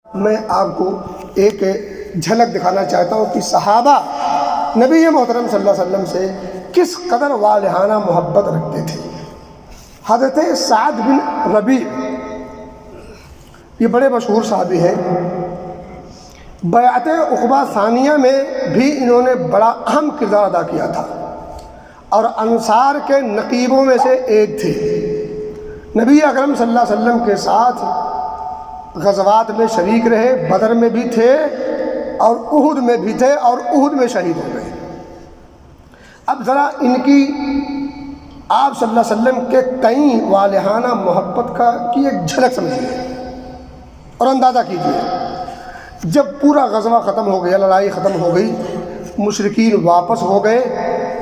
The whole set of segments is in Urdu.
میں آپ کو ایک جھلک دکھانا چاہتا ہوں کہ صحابہ نبی محترم صلی اللہ علیہ وسلم سے کس قدر والہانہ محبت رکھتے تھے۔ حضرت سعد بن ربیع یہ بڑے مشہور صحابی ہیں۔ بیعت عقبہ ثانیہ میں بھی انہوں نے بڑا اہم کردار ادا کیا تھا اور انصار کے نقیبوں میں سے ایک تھے۔ نبی اکرم صلی اللہ علیہ وسلم کے ساتھ غزوات میں شریک رہے، بدر میں بھی تھے اور احد میں بھی تھے اور احد میں شہید ہو گئے۔ اب ذرا ان کی آپ صلی اللہ علیہ وسلم کے کئی والہانہ محبت کی ایک جھلک سمجھیے اور اندازہ کیجیے۔ جب پورا غزوہ ختم ہو گیا، لڑائی ختم ہو گئی، مشرکین واپس ہو گئے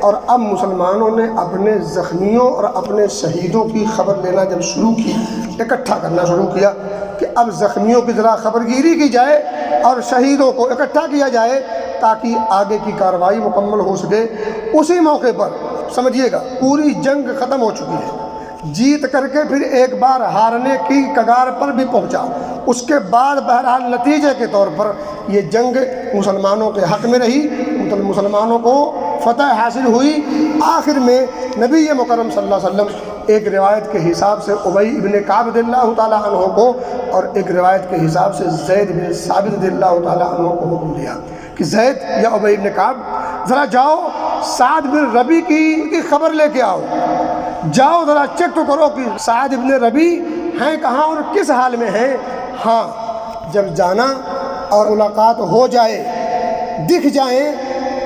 اور اب مسلمانوں نے اپنے زخمیوں اور اپنے شہیدوں کی خبر لینا جب شروع کی، اکٹھا کرنا شروع کیا کہ اب زخمیوں کی ذرا خبرگیری کی جائے اور شہیدوں کو اکٹھا کیا جائے تاکہ آگے کی کارروائی مکمل ہو سکے۔ اسی موقع پر سمجھیے گا پوری جنگ ختم ہو چکی ہے، جیت کر کے پھر ایک بار ہارنے کی کگار پر بھی پہنچا۔ اس کے بعد بہرحال نتیجے کے طور پر یہ جنگ مسلمانوں کے حق میں رہی، مسلمانوں کو فتح حاصل ہوئی۔ آخر میں نبی مکرم صلی اللہ علیہ وسلم ایک روایت کے حساب سے ابی ابن کعب رضی اللہ تعالیٰ عنہ کو اور ایک روایت کے حساب سے زید بن ثابت رضی اللہ تعالیٰ عنہ کو حکم دیا کہ زید یا ابی ابن کعب ذرا جاؤ سعد بن ربیع کی خبر لے کے آؤ، جاؤ ذرا چیک تو کرو کہ سعد بن ربیع ہیں کہاں اور کس حال میں ہیں۔ ہاں جب جانا اور ملاقات ہو جائے، دکھ جائیں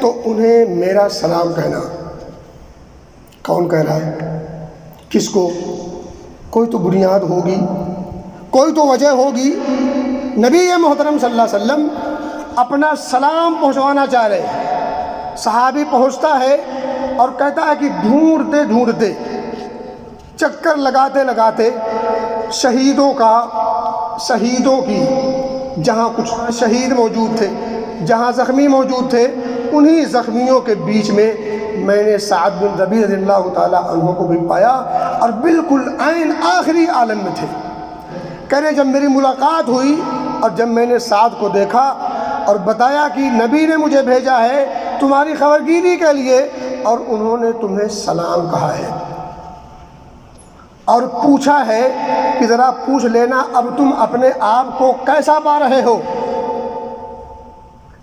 تو انہیں میرا سلام کہنا۔ کون کہہ رہا ہے؟ کس کو؟ کوئی تو بنیاد ہوگی، کوئی تو وجہ ہوگی۔ نبی محترم صلی اللہ علیہ وسلم اپنا سلام پہنچوانا چاہ رہے ہیں۔ صحابی پہنچتا ہے اور کہتا ہے کہ ڈھونڈتے ڈھونڈتے، چکر لگاتے لگاتے شہیدوں کی جہاں کچھ شہید موجود تھے، جہاں زخمی موجود تھے، انہی زخمیوں کے بیچ میں میں نے سعد بن ربیع رضی اللہ تعالیٰ عنہ کو بھی پایا اور بالکل عین آخری عالم میں تھے۔ کہہ رہے جب میری ملاقات ہوئی اور جب میں نے سعد کو دیکھا اور بتایا کہ نبی نے مجھے بھیجا ہے تمہاری خبرگیری کے لیے اور انہوں نے تمہیں سلام کہا ہے اور پوچھا ہے کہ ذرا پوچھ لینا اب تم اپنے آپ کو کیسا پا رہے ہو،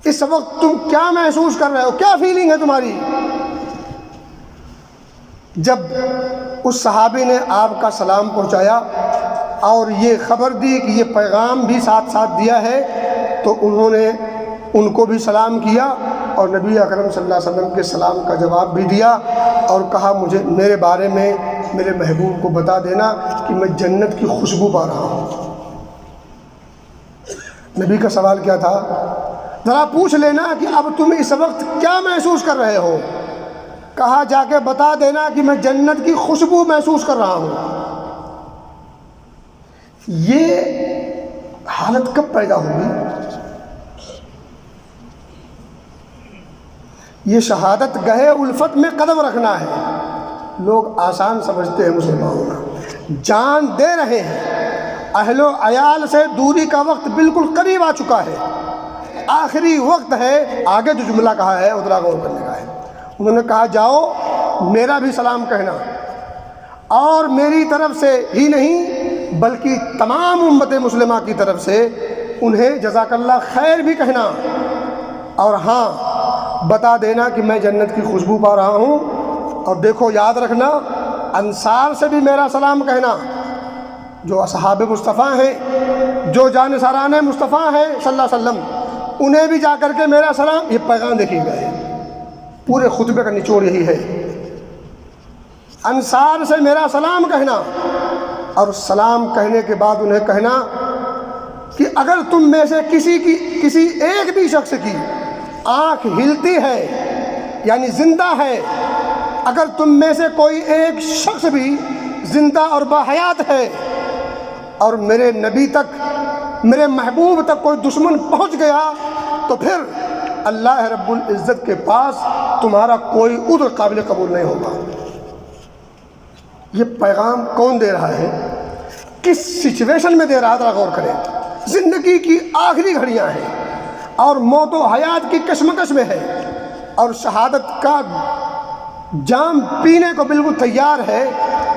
اس وقت تم کیا محسوس کر رہے ہو، کیا فیلنگ ہے تمہاری۔ جب اس صحابی نے آپ کا سلام پہنچایا اور یہ خبر دی کہ یہ پیغام بھی ساتھ ساتھ دیا ہے تو انہوں نے ان کو بھی سلام کیا اور نبی اکرم صلی اللہ علیہ وسلم کے سلام کا جواب بھی دیا اور کہا مجھے میرے بارے میں میرے محبوب کو بتا دینا کہ میں جنت کی خوشبو پا رہا ہوں۔ نبی کا سوال کیا تھا؟ ذرا پوچھ لینا کہ اب تم اس وقت کیا محسوس کر رہے ہو۔ کہا جا کے بتا دینا کہ میں جنت کی خوشبو محسوس کر رہا ہوں۔ یہ حالت کب پیدا ہوئی؟ یہ شہادت گہے الفت میں قدم رکھنا ہے۔ لوگ آسان سمجھتے ہیں مسلمانوں کا، جان دے رہے ہیں، اہل و عیال سے دوری کا وقت بالکل قریب آ چکا ہے، آخری وقت ہے۔ آگے جو جملہ کہا ہے ادھر غور کرنے کا ہے۔ انہوں نے کہا جاؤ میرا بھی سلام کہنا اور میری طرف سے ہی نہیں بلکہ تمام امت مسلمہ کی طرف سے انہیں جزاک اللہ خیر بھی کہنا، اور ہاں بتا دینا کہ میں جنت کی خوشبو پا رہا ہوں۔ اور دیکھو یاد رکھنا انصار سے بھی میرا سلام کہنا، جو اصحاب مصطفیٰ ہیں، جو جانثاران مصطفیٰ ہیں صلی اللہ علیہ وسلم، انہیں بھی جا کر کے میرا سلام۔ یہ پیغام دیکھیے گا، پورے خطبے کا نچوڑ یہی ہے، انصار سے میرا سلام کہنا اور سلام کہنے کے بعد انہیں کہنا کہ اگر تم میں سے کسی ایک بھی شخص کی آنکھ ہلتی ہے یعنی زندہ ہے، اگر تم میں سے کوئی ایک شخص بھی زندہ اور باحیات ہے اور میرے نبی تک، میرے محبوب تک کوئی دشمن پہنچ گیا تو پھر اللہ رب العزت کے پاس تمہارا کوئی عذر قابل قبول نہیں ہوگا۔ یہ پیغام کون دے رہا ہے؟ کس سچویشن میں دے رہا ہے؟ ذرا غور کریں، زندگی کی آخری گھڑیاں ہیں اور موت و حیات کی کشمکش میں ہے اور شہادت کا جام پینے کو بالکل تیار ہے،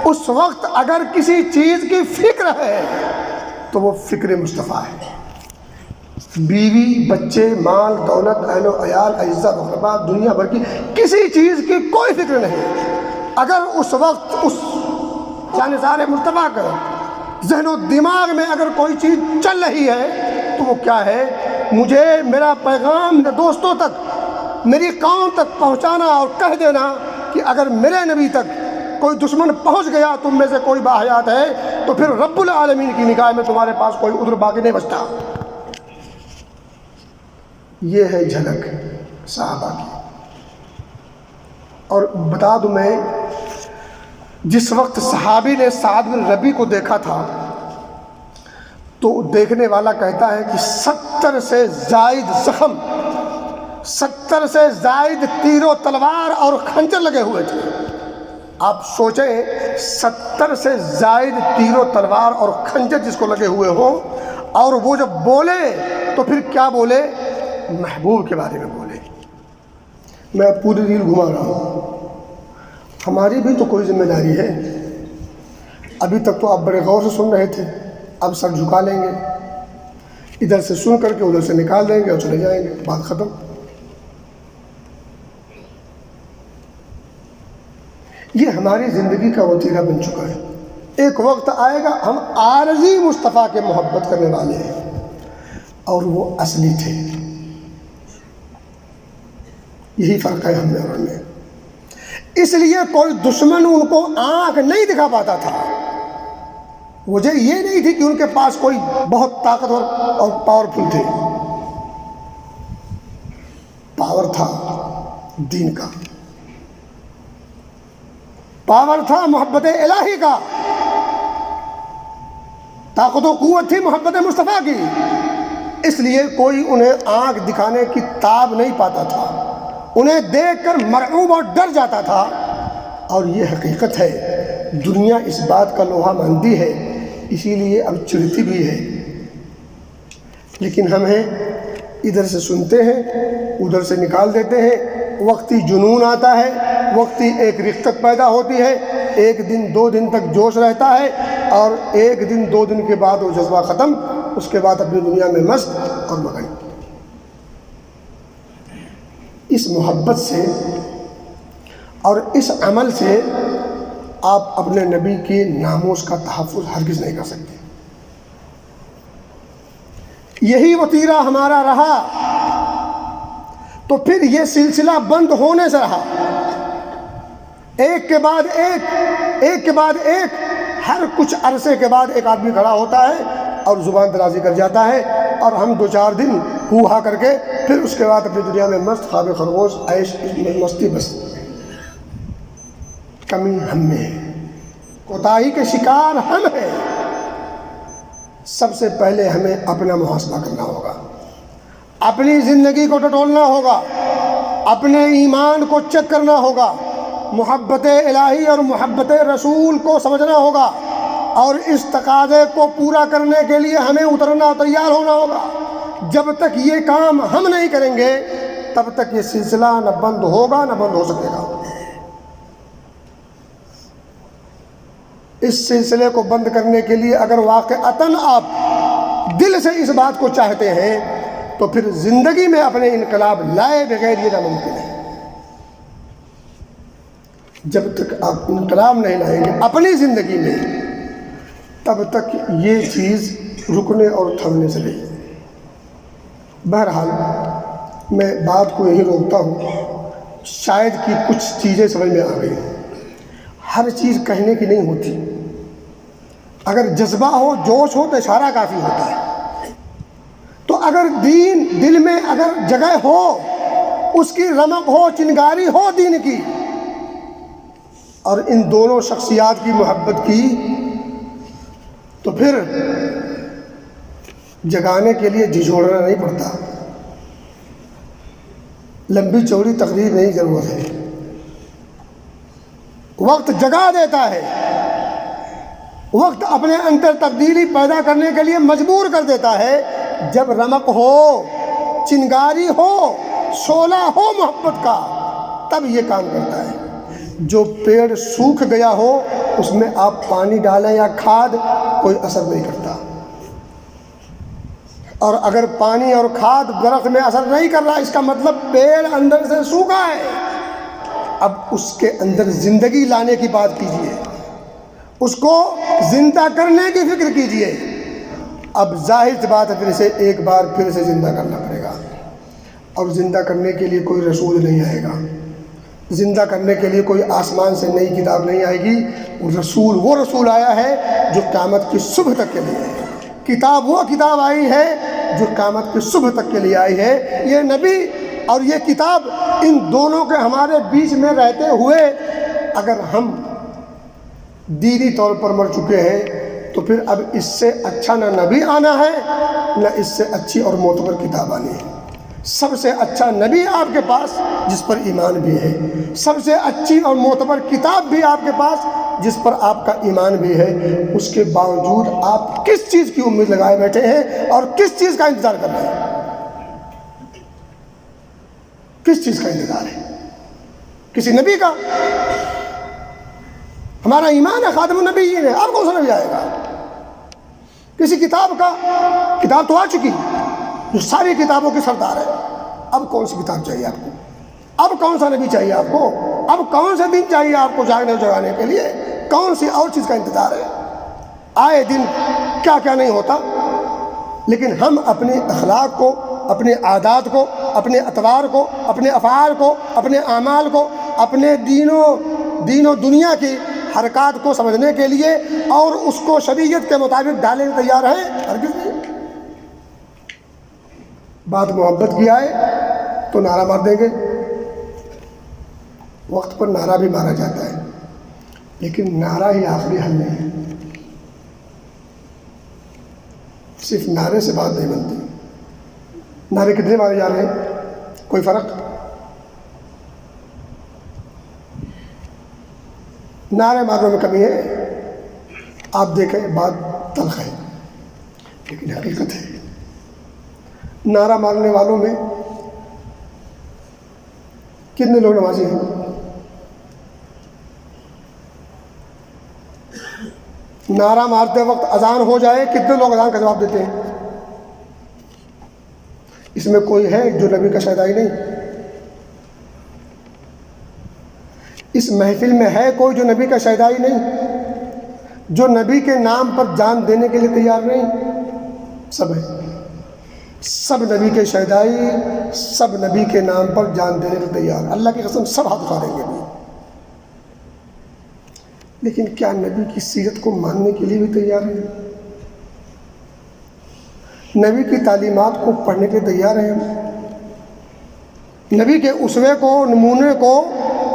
اس وقت اگر کسی چیز کی فکر ہے تو وہ فکر مصطفیٰ ہے۔ بیوی، بچے، مال، دولت، اہل و عیال، اعزت و اقربا، دنیا بھر کی کسی چیز کی کوئی فکر نہیں۔ اگر اس وقت اس جانثار مصطفیٰ کا ذہن و دماغ میں اگر کوئی چیز چل رہی ہے تو وہ کیا ہے؟ مجھے میرا پیغام میرے دوستوں تک، میری قوم تک پہنچانا اور کہہ دینا کہ اگر میرے نبی تک کوئی دشمن پہنچ گیا تم میں سے کوئی باحیات ہے تو پھر رب العالمین کی نگاہ میں تمہارے پاس کوئی عذر باقی نہیں بچتا۔ یہ ہے جھلک صحابہ کی۔ اور بتا دوں میں، جس وقت صحابی نے سعد بن ربیع کو دیکھا تھا تو دیکھنے والا کہتا ہے کہ 70 سے زائد زخم، 70 سے زائد تیر و تلوار اور خنجر لگے ہوئے تھے۔ آپ سوچیں 70 سے زائد تیر و تلوار اور خنجر جس کو لگے ہوئے ہوں، اور وہ جب بولے تو پھر کیا بولے؟ محبوب کے بارے میں بولے۔ میں پوری ریل گھما رہا ہوں، ہماری بھی تو کوئی ذمہ داری ہے۔ ابھی تک تو آپ بڑے غور سے سن رہے تھے، اب سر جھکا لیں گے، ادھر سے سن کر کے ادھر سے نکال دیں گے اور چلے جائیں گے، بات ختم۔ یہ ہماری زندگی کا وتیرہ بن چکا ہے۔ ایک وقت آئے گا ہم عارضی مصطفیٰ کے محبت کرنے والے ہیں اور وہ اصلی تھے۔ یہی فرق ہے ہم میں اور ان میں۔ اس لیے کوئی دشمن ان کو آنکھ نہیں دکھا پاتا تھا۔ وجہ یہ نہیں تھی کہ ان کے پاس کوئی بہت طاقتور اور پاورفل تھے، پاور تھا دین کا، پاور تھا محبت الہی کا، طاقت و قوت تھی محبت مصطفیٰ کی۔ اس لیے کوئی انہیں آنکھ دکھانے کی تاب نہیں پاتا تھا، انہیں دیکھ کر مرعوب اور ڈر جاتا تھا۔ اور یہ حقیقت ہے، دنیا اس بات کا لوہا مانتی ہے، اسی لیے اب چڑھتی بھی ہے۔ لیکن ہم ہیں ادھر سے سنتے ہیں ادھر سے نکال دیتے ہیں، وقتی جنون آتا ہے، وقتی ایک رقت پیدا ہوتی ہے، ایک دن 2 دن تک جوش رہتا ہے اور ایک دن 2 دن کے بعد وہ جذبہ ختم، اس کے بعد اپنی دنیا میں مست اور مگن۔ اس محبت سے اور اس عمل سے آپ اپنے نبی کے ناموس کا تحفظ ہرگز نہیں کر سکتے۔ یہی وتیرہ ہمارا رہا تو پھر یہ سلسلہ بند ہونے سے رہا، ایک کے بعد ایک، ایک کے بعد ایک، ہر کچھ عرصے کے بعد ایک آدمی کھڑا ہوتا ہے اور زبان درازی کر جاتا ہے، اور ہم 2-4 دن ہوا کر کے پھر اس کے بعد اپنی دنیا میں مست، خواب خرگوش، عیش مستی، بس۔ کمی ہم میں ہے، کوتاہی کے شکار ہم ہیں۔ سب سے پہلے ہمیں اپنا محاسبہ کرنا ہوگا، اپنی زندگی کو ٹٹولنا ہوگا، اپنے ایمان کو چیک کرنا ہوگا، محبت الہی اور محبت رسول کو سمجھنا ہوگا، اور اس تقاضے کو پورا کرنے کے لیے ہمیں اترنا اور تیار ہونا ہوگا۔ جب تک یہ کام ہم نہیں کریں گے تب تک یہ سلسلہ نہ بند ہوگا نہ بند ہو سکے گا۔ اس سلسلے کو بند کرنے کے لیے اگر واقعتاً آپ دل سے اس بات کو چاہتے ہیں تو پھر زندگی میں اپنے انقلاب لائے بغیر یہ ناممکن ہے۔ جب تک آپ انقلاب نہیں لائیں گے اپنی زندگی میں تب تک یہ چیز رکنے اور تھمنے سے نہیں۔ بہرحال میں بات کو یہیں روکتا ہوں، شاید کہ کچھ چیزیں سمجھ میں آ گئی۔ ہر چیز کہنے کی نہیں ہوتی، اگر جذبہ ہو، جوش ہو تو اشارہ کافی ہوتا ہے۔ تو اگر دین دل میں اگر جگہ ہو، اس کی رمق ہو، چنگاری ہو دین کی، اور ان دونوں شخصیات کی محبت کی، تو پھر جگانے کے لیے جھنجھوڑنا نہیں پڑتا، لمبی چوڑی تقریر نہیں ضرورت ہے، وقت جگا دیتا ہے۔ وقت اپنے اندر تبدیلی پیدا کرنے کے لیے مجبور کر دیتا ہے۔ جب رمق ہو، چنگاری ہو، شعلہ ہو محبت کا، تب یہ کام کرتا ہے۔ جو پیڑ سوکھ گیا ہو اس میں آپ پانی ڈالیں یا کھاد، کوئی اثر نہیں کرتا۔ اور اگر پانی اور کھاد درخت میں اثر نہیں کر رہا، اس کا مطلب پیڑ اندر سے سوکھا ہے۔ اب اس کے اندر زندگی لانے کی بات کیجئے، اس کو زندہ کرنے کی فکر کیجئے۔ اب ظاہر سی بات ہے پھر اسے ایک بار پھر سے زندہ کرنا پڑے گا، اور زندہ کرنے کے لیے کوئی رسول نہیں آئے گا، زندہ کرنے کے لیے کوئی آسمان سے نئی کتاب نہیں آئے گی۔ وہ رسول آیا ہے جو قیامت کی صبح تک کے لیے ہے۔ کتاب وہ کتاب آئی ہے جو قیامت کی صبح تک کے لیے آئی ہے۔ یہ نبی اور یہ کتاب، ان دونوں کے ہمارے بیچ میں رہتے ہوئے اگر ہم دینی طور پر مر چکے ہیں تو پھر اب اس سے اچھا نہ نبی آنا ہے، نہ اس سے اچھی اور معتبر کتاب آنی ہے۔ سب سے اچھا نبی آپ کے پاس جس پر ایمان بھی ہے، سب سے اچھی اور معتبر کتاب بھی آپ کے پاس جس پر آپ کا ایمان بھی ہے۔ اس کے باوجود آپ کس چیز کی امید لگائے بیٹھے ہیں اور کس چیز کا انتظار کر رہے ہیں؟ کس چیز کا انتظار ہے؟ کسی نبی کا؟ ہمارا ایمان ہے خاتم النبیین ہے، اب کون سا نبی آئے گا؟ کسی کتاب کا؟ کتاب تو آ چکی جو ساری کتابوں کی سردار ہے۔ اب کون سی کتاب چاہیے آپ کو؟ اب کون سا نبی چاہیے آپ کو؟ اب کون سے دن چاہیے آپ کو جاگنے جگانے کے لیے؟ کون سی اور چیز کا انتظار ہے؟ آئے دن کیا کیا نہیں ہوتا، لیکن ہم اپنے اخلاق کو، اپنے عادات کو، اپنے اطوار کو، اپنے افعال کو، اپنے اعمال کو، اپنے دین و دنیا کی حرکات کو سمجھنے کے لیے اور اس کو شریعت کے مطابق ڈالنے کے تیار ہیں؟ ہرگز نہیں۔ بات محبت کی آئے تو نعرہ مار دیں گے، وقت پر نعرہ بھی مارا جاتا ہے، لیکن نعرہ ہی آخری حل نہیں ہے۔ صرف نعرے سے بات نہیں بنتی۔ نعرے کتنے مارے جا رہے ہیں؟ کوئی فرق؟ نعرے مارنے میں کمی ہے؟ آپ دیکھیں بات تلخ ہے لیکن حقیقت ہے۔ نعرہ مارنے والوں میں کتنے لوگ نمازی ہیں؟ نعرہ مارتے وقت اذان ہو جائے کتنے لوگ اذان کا جواب دیتے ہیں؟ اس میں کوئی ہے جو نبی کا شہدائی نہیں؟ اس محفل میں ہے کوئی جو نبی کا شہدائی نہیں، جو نبی کے نام پر جان دینے کے لیے تیار نہیں؟ سب ہے، سب نبی کے شہدائی، سب نبی کے نام پر جان دینے کو تیار، اللہ کی قسم سب ہاتھ اٹھا دیں گے بھی۔ لیکن کیا نبی کی سیرت کو ماننے کے لیے بھی تیار ہیں؟ نبی کی تعلیمات کو پڑھنے کے لیے تیار ہیں؟ نبی کے اسوے کو، نمونے کو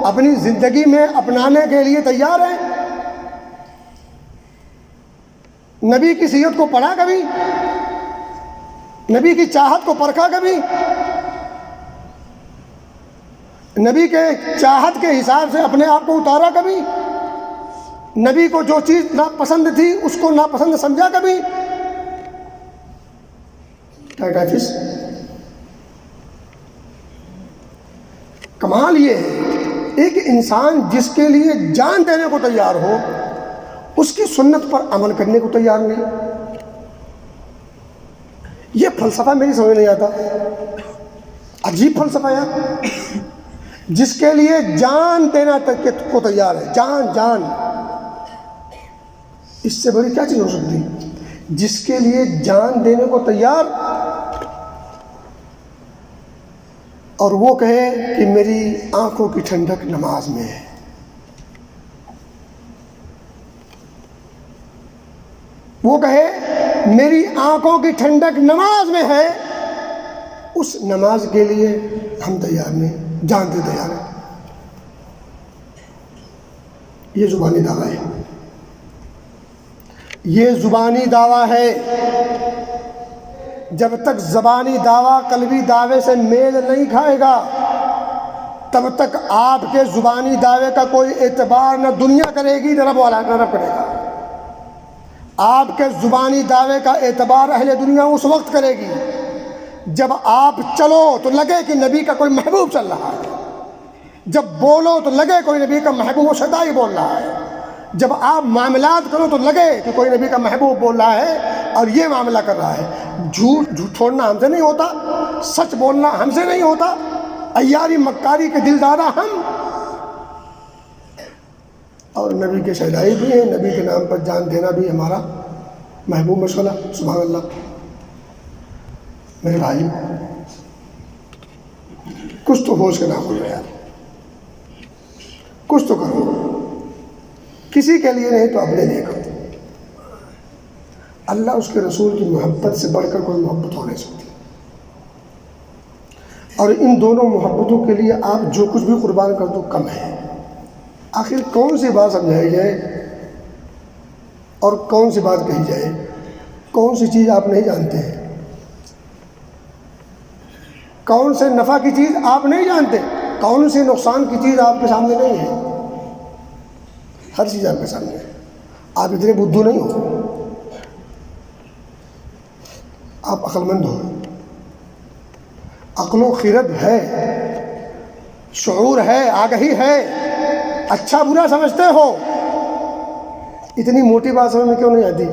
اپنی زندگی میں اپنانے کے لیے تیار ہیں؟ نبی کی سیرت کو پڑھا کبھی؟ نبی کی چاہت کو پرکھا کبھی؟ نبی کے چاہت کے حساب سے اپنے آپ کو اتارا کبھی؟ نبی کو جو چیز ناپسند تھی اس کو ناپسند سمجھا کبھی؟ ٹائٹس کمال یہ ہے، ایک انسان جس کے لیے جان دینے کو تیار ہو، اس کی سنت پر عمل کرنے کو تیار نہیں۔ یہ فلسفہ میری سمجھ نہیں آتا، عجیب فلسفہ ہے۔ جس کے لیے جان دینا تک کو تیار ہے، جان، اس سے بڑی کیا چیز ہو سکتی ہے؟ جس کے لیے جان دینے کو تیار، اور وہ کہے کہ میری آنکھوں کی ٹھنڈک نماز میں ہے۔ وہ کہے میری آنکھوں کی ٹھنڈک نماز میں ہے، اس نماز کے لیے ہم تیار نہیں، جان دے تیار ہیں۔ یہ زبانی دعویٰ ہے، یہ زبانی دعویٰ ہے۔ جب تک زبانی دعویٰ قلبی دعوے سے میل نہیں کھائے گا تب تک آپ کے زبانی دعوے کا کوئی اعتبار نہ دنیا کرے گی نہ رب کرے گا۔ آپ کے زبانی دعوے کا اعتبار اہل دنیا اس وقت کرے گی جب آپ چلو تو لگے کہ نبی کا کوئی محبوب چل رہا ہے، جب بولو تو لگے کوئی نبی کا محبوب و شدائی بول رہا ہے، جب آپ معاملات کرو تو لگے کہ کوئی نبی کا محبوب بول رہا ہے اور یہ معاملہ کر رہا ہے۔ جھوٹ چھوڑنا ہم سے نہیں ہوتا، سچ بولنا ہم سے نہیں ہوتا، عیاری مکاری کے دلدارہ ہم، اور نبی کے شہدائی بھی ہیں، نبی کے نام پر جان دینا بھی ہمارا محبوب مشغلہ۔ سبحان اللہ۔ میرے بھائی، کچھ تو ہوش کے نام کرو یار، کچھ تو کرو، کسی کے لیے نہیں تو اپنے لیے کرو۔ اللہ اس کے رسول کی محبت سے بڑھ کر کوئی محبت ہو نہیں سکتی، اور ان دونوں محبتوں کے لیے آپ جو کچھ بھی قربان کر دو کم ہے۔ آخر کون سی بات سمجھائی جائے اور کون سی بات کہی جائے؟ کون سی چیز آپ نہیں جانتے ہیں؟ کون سے نفع کی چیز آپ نہیں جانتے؟ کون سے نقصان کی چیز آپ کے سامنے نہیں ہے؟ ہر چیز آپ کے سامنے ہے۔ آپ اتنے بدھو نہیں ہو، آپ عقل مند ہو، عقل و خرد ہے، شعور ہے، آگہی ہے، اچھا برا سمجھتے ہو۔ اتنی موٹی بات سمجھ میں کیوں نہیں آتی؟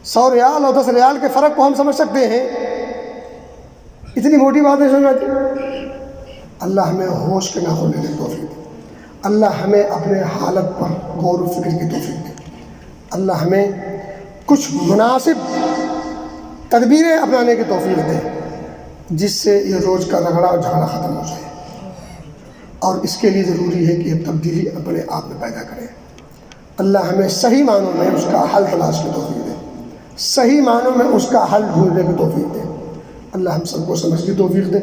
100 ریال اور 10 ریال کے فرق کو ہم سمجھ سکتے ہیں، اتنی موٹی بات نہیں سمجھ آتی؟ اللہ ہمیں ہوش کے ناخن لینے کی توفیق دے، اللہ ہمیں اپنے حالت پر غور و فکر کی توفیق دے، اللہ ہمیں کچھ مناسب تدبیریں اپنانے کی توفیق دے جس سے یہ روز کا رگڑا اور جھگڑا ختم ہو جائے، اور اس کے لیے ضروری ہے کہ تبدیلی اپنے آپ میں پیدا کریں۔ اللہ ہمیں صحیح معنوں میں اس کا حل تلاش کی توفیق دے، صحیح معنوں میں اس کا حل ڈھونڈنے کی توفیق دے۔ اللہ ہم سب کو سمجھ کی توفیق دے۔